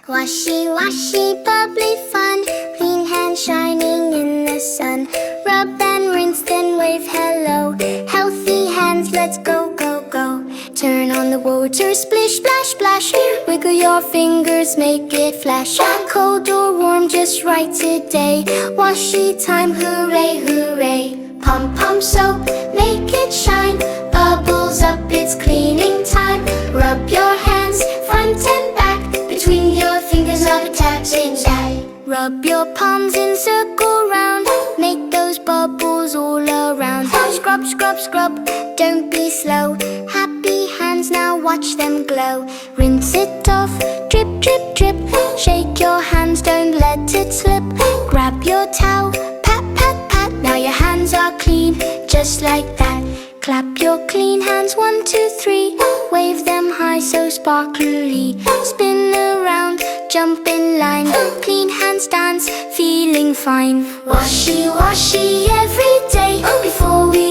Washy, washy, bubbly fun. Clean hands shining in the sun. Rub and rinse, then wave hello. Healthy hands, let's go, go, go. Turn on the water, splish, splash, splash. Wiggle your fingers, make it flash. Cold or warm, just right today. Washy time, hooray, hooray. Pump, pump soap, make it shine. Bubbles up, it's cleaning time. Rub your hands, front and back. Between your fingers of a taps inside. Rub your palms in circle round. Make those bubbles all around. Scrub, scrub, scrub, don't be slow. Happy hands, now watch them glow. Rinse it off, drip, drip, drip. Shake your hands, don't let it slip. Grab your towel, pat, pat, pat. Now your hands are clean, just like that. Clap your clean hands, 1, 2, 3. Wave them high so sparkly. Spin around, jump in line. Clean hands dance, feeling fine. Washy, washy every day. Before we